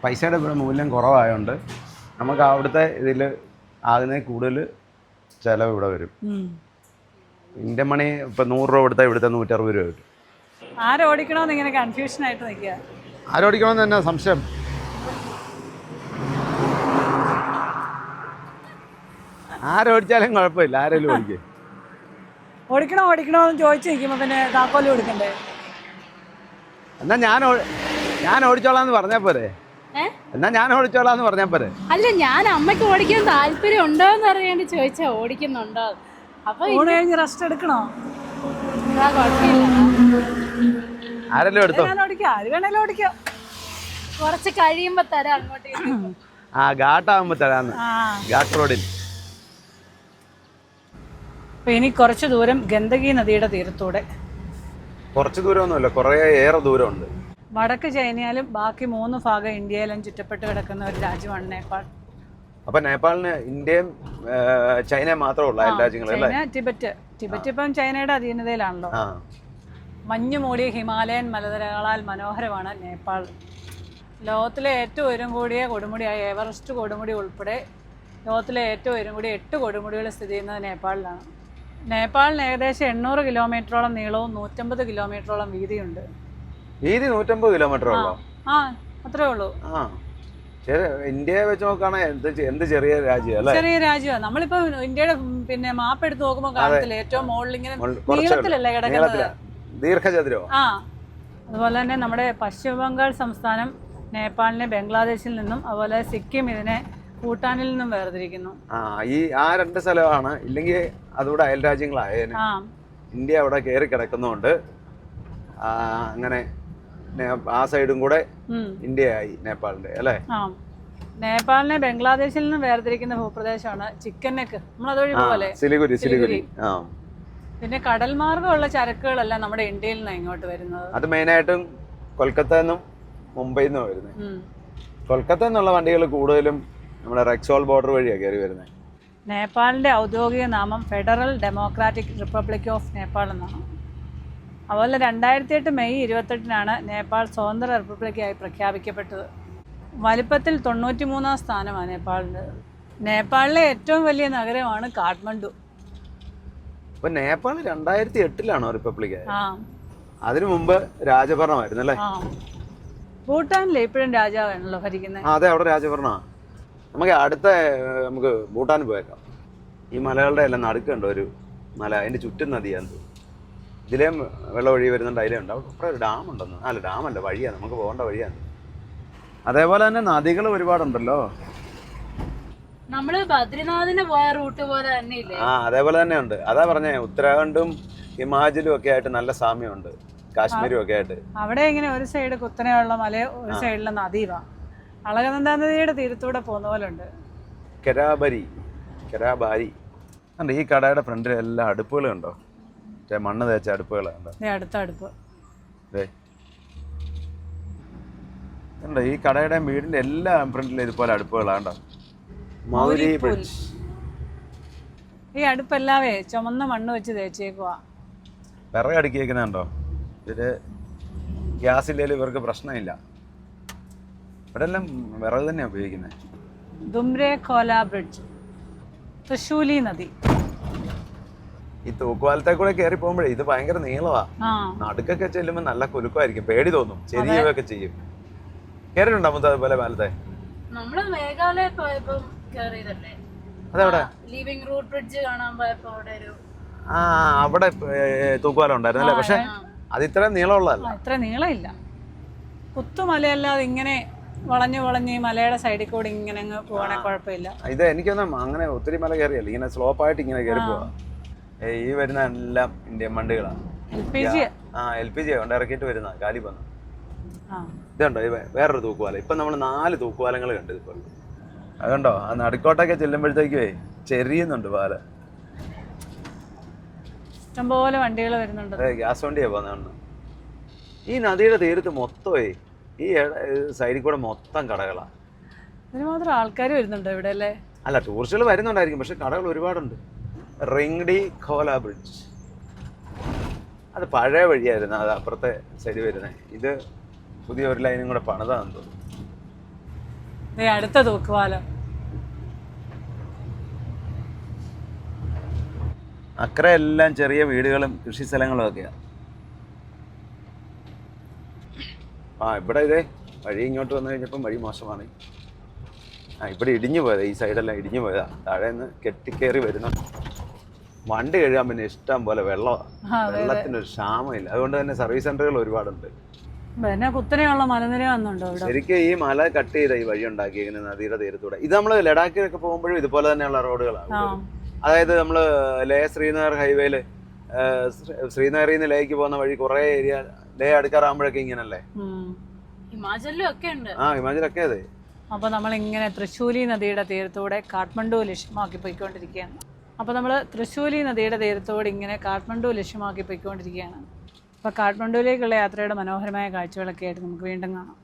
പൈസയുടെ ഇവിടെ മൂല്യം കുറവായതുകൊണ്ട് നമുക്ക് അവിടുത്തെ ഇതിൽ ആകുന്നതിൽ കൂടുതൽ ചിലവ് ഇവിടെ വരും. ഇന്ത്യൻ മണി ഇപ്പം 100 രൂപ കൊടുത്താൽ ഇവിടുത്തെ 160 രൂപ വരും. ആരോടിക്കണമെന്ന് ഇങ്ങനെ കൺഫ്യൂഷനായിട്ട് നിൽക്കുക. ആരോടിക്കണമെന്ന് തന്നെ സംശയം. ആരോടിച്ചാലും കുഴപ്പമില്ല, ആരെങ്കിലും ഓടിക്കും. ഓടിക്കണമെന്ന് ചോദിച്ചു നിൽക്കുമ്പോൾ പിന്നെ താക്കോല് കൊടുക്കണ്ടേ? എന്നാ ഞാൻ ഓടിച്ചോളാന്ന് പറഞ്ഞാൽ പോരെ? ഞാൻ ഓടിച്ചോളാന്ന് പറഞ്ഞാൽ പോരെ? അല്ല, ഞാൻ അമ്മയ്ക്ക് ഓടിക്കാൻ താല്പര്യം ഉണ്ടോന്ന് അറിയാണ്ട് ചോദിച്ചാ ഓടിക്കുന്നുണ്ടോ. അപ്പൊ കഴിഞ്ഞ് റെസ്റ്റ് എടുക്കണോ? ആരെല്ലാം എടുത്തോ? ആര് വേണേലും ഓടിക്കാം. കുറച്ച് കഴിയുമ്പോ തരാം അങ്ങോട്ടേക്ക്. ഘാട്ടാകുമ്പോ തരാന്ന്, ഘാട്ട് റോഡിൽ. അപ്പൊ ഇനി കുറച്ച് ദൂരം ഗണ്ഡകി നദിയുടെ തീരത്തൂടെ. കുറച്ച് ദൂരമൊന്നുമില്ല, കുറേ ഏറെ ദൂരമുണ്ട്. വടക്ക് ചൈനയിലും ബാക്കി 3 ഭാഗം ഇന്ത്യയിലും ചുറ്റപ്പെട്ട് കിടക്കുന്ന ഒരു രാജ്യമാണ് നേപ്പാൾ. അപ്പൊ നേപ്പാളിന് ഇന്ത്യയും ചൈനയും മാത്രമേ ഉള്ളൂ രാജ്യങ്ങളല്ലേ? ടിബറ്റ് ഇപ്പം ചൈനയുടെ അധീനതയിലാണല്ലോ. മഞ്ഞു മൂടിയ ഹിമാലയൻ മലനിരകളാൽ മനോഹരമാണ് നേപ്പാൾ. ലോകത്തിലെ ഏറ്റവും ഉയരം കൂടിയ കൊടുമുടിയായ എവറസ്റ്റ് കൊടുമുടി ഉൾപ്പെടെ ലോകത്തിലെ ഏറ്റവും ഉയരം കൂടിയ 8 കൊടുമുടികൾ സ്ഥിതി ചെയ്യുന്നത് നേപ്പാളിലാണ്. നേപ്പാളിന് ഏകദേശം 800 കിലോമീറ്ററോളം നീളവും 150 കിലോമീറ്ററോളം വീതിയുണ്ട്. വീതി 150 കിലോമീറ്റർ ഉള്ളോ? അത്രേ ഉള്ളൂ. ശരി, ഇന്ത്യയെ വെച്ച് നോക്കുകയാണെങ്കിൽ എന്ത് ചെറിയ രാജ്യം അല്ലേ? ചെറിയ രാജ്യമാണ്. നമ്മളിപ്പോ ഇന്ത്യയുടെ പിന്നെ മാപ്പ് എടുത്ത് നോക്കുമ്പോൾ കാണത്തില്ല ഏറ്റവും മുകളിൽ ഇങ്ങനെ നീളത്തിലല്ലേ കിടക്കുന്നത്, ദീർഘചതുരോ. അതുപോലെ തന്നെ നമ്മുടെ പശ്ചിമ ബംഗാൾ സംസ്ഥാനം നേപ്പാളിനെ ബംഗ്ലാദേശിൽ നിന്നും അതുപോലെ സിക്കിം ഇതിനെ ഭൂട്ടാനിൽ നിന്നും വേർതിരിക്കുന്നു. ആ രണ്ട് സ്ഥലമാണ്. ഇല്ലെങ്കിൽ അതുകൂടെ അയൽ രാജ്യങ്ങളായേനെ. ഇന്ത്യ അവിടെ കയറി കിടക്കുന്നതുകൊണ്ട് അങ്ങനെ ആ സൈഡും കൂടെ ഇന്ത്യയായി നേപ്പാളിന്റെ അല്ലേ? നേപ്പാളിനെ ബംഗ്ലാദേശിൽ നിന്ന് വേർതിരിക്കുന്ന ഭൂപ്രദേശമാണ് ചിക്കൻ നെക്ക്. നമ്മളതുവഴി പോലെ സിലിഗുരി. പിന്നെ കടൽ മാർഗമുള്ള ചരക്കുകളെല്ലാം നമ്മുടെ ഇന്ത്യയിൽ നിന്നാണ് ഇങ്ങോട്ട് വരുന്നത്. അത് മെയിനായിട്ടും കൊൽക്കത്ത നിന്നും മുംബൈ നിന്നും വരുന്നത്. കൊൽക്കത്ത നിന്നുള്ള വണ്ടികൾ കൂടുതലും നമ്മുടെ റെക്സോൾ ബോർഡർ വഴിയാണ് കയറി വരുന്നത്. നേപ്പാളിന്റെ ഔദ്യോഗിക നാമം federal democratic republic of Nepal എന്നാണ്. അതുപോലെ 2008 മെയ് 28 നേപ്പാൾ സ്വതന്ത്ര റിപ്പബ്ലിക്കായി പ്രഖ്യാപിക്കപ്പെട്ടത്. വലിപ്പത്തിൽ 93-ാം സ്ഥാനമാണ് നേപ്പാളിൻ്റെ. നേപ്പാളിലെ ഏറ്റവും വലിയ നഗരമാണ് കാഠ്മണ്ഡു. അപ്പൊ നേപ്പാൾ 2008 റിപ്പബ്ലിക് ആയത്? അതിനു മുമ്പ് രാജഭരണമായിരുന്നു അല്ലേ? ഭൂട്ടാനിലെ ഇപ്പോഴും രാജാവാണല്ലോ ഭരിക്കുന്നത്. അതെ, അവിടെ രാജഭരണമാണ്. നമുക്ക് ഭൂട്ടാൻ പോയേക്കാം. ഈ മലകളുടെ എല്ലാം നടുക്കുണ്ട് ഒരു മല, അതിന്റെ ചുറ്റും നദിയാണ്. ഇതിലേയും വെള്ളം ഒഴുകി വരുന്നുണ്ട്, അതിലേ ഉണ്ട്. അവിടെ ഒരു ഡാം ഉണ്ടെന്ന്. അല്ല, ഡാമല്ല, വഴിയാണ്, നമുക്ക് പോകേണ്ട വഴിയാണ്. അതേപോലെ തന്നെ നദികൾ ഒരുപാടുണ്ടല്ലോ. നമ്മള് ബദ്രിനാഥിന് പോയ റൂട്ട് പോലെ തന്നെ ഇല്ലേ? അതേപോലെ തന്നെ ഉണ്ട്. അതാ പറഞ്ഞേ, ഉത്തരാഖണ്ഡും ഹിമാചലും ഒക്കെ ആയിട്ട് നല്ല സാമ്യമുണ്ട്, കാശ്മീരും ഒക്കെ ആയിട്ട്. അവിടെ ഇങ്ങനെ ഒരു സൈഡ് കുത്തനെയുള്ള മല, ഒരു സൈഡിലെ നദിവാ. അളകനന്ദ നദിയുടെ തീരത്തൂടെ പോകുന്ന പോലെ ഉണ്ട്. കരാബാരി. ഈ കടയുടെ ഫ്രണ്ടിൽ എല്ലാ അടുപ്പുകളും ഉണ്ടോ? മണ്ണ് തേച്ച അടുപ്പുകളുണ്ടോ? അടുത്ത അടുപ്പ് ഉണ്ടോ? ഈ കടയുടെ വീടിന്റെ എല്ലാ ഫ്രണ്ടിലും ഇതുപോലെ അടുപ്പുകളാണ്ടോ? മൗരി ബ്രിഡ്ജ്. ഈ അടുപ്പെല്ലാവേ ചുമന്ന മണ്ണ് വെച്ച് തേച്ചേക്കുവാ. വിറക് അടുക്കി വെക്കുന്നുണ്ടോ? ഇതില് ഗ്യാസ് ഇല്ലെങ്കിൽ ഇവർക്ക് പ്രശ്നമില്ല. ഇവിടെ എല്ലാം വിറക് തന്നെയാണ് ഉപയോഗിക്കുന്നത്. ദുംരെ ഖോല ബ്രിഡ്ജ്, തൃശൂലി നദി. ഈ തൂക്കുപാലത്തെ കൂടെ കയറി പോകുമ്പോഴേ ഇത് ഭയങ്കര നീളവാ. നടുക്കൊക്കെ ചെല്ലുമ്പോൾ നല്ല കുലുക്കമായിരിക്കും, പേടി തോന്നും, ചെരിയൊക്കെ ചെയ്യും. കേറിയിട്ടുണ്ടോ മുത്ത അതുപോലെ പാലത്തെ? നമ്മള് മേഘാലയ പോയപ്പോ കേറിയതല്ലേ? അതെവിടെ? ലീവിംഗ് റൂട്ട് ബ്രിഡ്ജ് കാണാൻ പോയപ്പോ അവിടെ തൂക്കുപാലം ഉണ്ടായിരുന്നല്ലേ? പക്ഷെ അത് ഇത്ര നീളമുള്ളതല്ല. ഇത്ര നീളമില്ല. കുത്തുമലയല്ലാതെ ഇങ്ങനെ വളഞ്ഞു വളഞ്ഞ് ഈ മലയുടെ സൈഡിൽ കൂടി ഇങ്ങനെ അങ്ങ് പോകണേ കുഴപ്പമില്ല. ഇത് എനിക്കൊന്നും അങ്ങനെ ഒത്തിരി മല കയറിയല്ല, ഇങ്ങനെ സ്ലോപ്പായിട്ട് ഇങ്ങനെ കയറി പോവാ. ഈ വരുന്ന എല്ലാം ഇന്ത്യൻ വണ്ടികളാണ്. LPG കൊണ്ട് ഇറക്കിയിട്ട് വരുന്ന കാലി വന്നു. ഇതുണ്ടോ വേറൊരു തൂക്കുപാലം? ഇപ്പൊ നമ്മൾ 4 തൂക്കുപാലങ്ങൾ കണ്ടു. ഇപ്പോൾ അതുകൊണ്ടോ ആ നടുക്കോട്ടൊക്കെ ചെല്ലുമ്പോഴത്തേക്കേ ചെറിയുന്നുണ്ട് പാല. ഇഷ്ടംപോലെ വണ്ടികൾ വരുന്നുണ്ട്. അതെ, ഗ്യാസ് വണ്ടിയാ പോകുന്ന. ഈ നദിയുടെ തീരത്ത് മൊത്തമേ ഈ സൈഡിൽ കൂടെ മൊത്തം കടകളാണ്. ഇതിന് മാത്രം ആൾക്കാർ വരുന്നുണ്ടോ ഇവിടെ അല്ലേ? അല്ല, ടൂറിസ്റ്റുകൾ വരുന്നുണ്ടായിരിക്കും, പക്ഷെ കടകൾ ഒരുപാടുണ്ട്. റിംഗ്ഡി ഖോല ബ്രിഡ്ജ് അത് പഴയ വഴിയായിരുന്നു, അത് അപ്പുറത്തെ സൈഡിൽ വരുന്നത്. ഇത് പുതിയ ഒരു ലൈനും കൂടെ പണിതാന്ന് തോന്നുന്നു. അടുത്ത തൂക്കുപാലം. അക്കരെ എല്ലാം ചെറിയ വീടുകളും കൃഷി സ്ഥലങ്ങളും ഒക്കെയാണ്. ഇവിടെ ഇതേ വഴി ഇങ്ങോട്ട് വന്നു കഴിഞ്ഞപ്പം വഴി മോശമാണ്. ഇവിടെ ഇടിഞ്ഞു പോയതാ, ഈ സൈഡെല്ലാം ഇടിഞ്ഞു പോയതാ. താഴെ നിന്ന് കെട്ടിക്കേറി വരുന്നു. വണ്ടി കഴുകാൻ പിന്നെ ഇഷ്ടം പോലെ വെള്ളമാണ്, വെള്ളത്തിനൊരു ക്ഷാമമില്ല. അതുകൊണ്ട് തന്നെ സർവീസ് സെന്ററുകൾ ഒരുപാടുണ്ട്. കുത്തനെയുള്ള മലനിര വന്നുണ്ടോ? ശരിക്കും ഈ മല കട്ട് ചെയ്ത ഈ വഴി ഉണ്ടാക്കിയിരിക്കുന്നത് നദിയുടെ തീരത്തൂടെ. ഇത് നമ്മള് ലഡാക്കിലൊക്കെ പോകുമ്പോഴും ഇതുപോലെ തന്നെയുള്ള റോഡുകളാണ്. അതായത് നമ്മള് ലേ ശ്രീനഗർ ഹൈവേയില് ശ്രീനഗറിൽ നിന്ന് ലേക്ക് പോകുന്ന വഴി കുറെ ഏരിയ ലേ അടുക്കാറാകുമ്പോഴൊക്കെ ഇങ്ങനല്ലേ? ഹിമാചലൊക്കെ അതെ. അപ്പൊ നമ്മൾ ഇങ്ങനെ തൃശ്ശൂലി നദിയുടെ തീരത്തൂടെ കാഠ്മണ്ഡു ലക്ഷ്യമാക്കി പോയിക്കൊണ്ടിരിക്കുകയാണ്. അപ്പോൾ നമ്മൾ തൃശ്ശൂലി നദിയുടെ തീരത്തോടെ ഇങ്ങനെ കാഠ്മണ്ഡു ലക്ഷ്യമാക്കി പോയിക്കൊണ്ടിരിക്കുകയാണ്. അപ്പോൾ കാഠ്മണ്ഡുവിലേക്കുള്ള യാത്രയുടെ മനോഹരമായ കാഴ്ചകളൊക്കെ ആയിട്ട് നമുക്ക് വീണ്ടും കാണാം.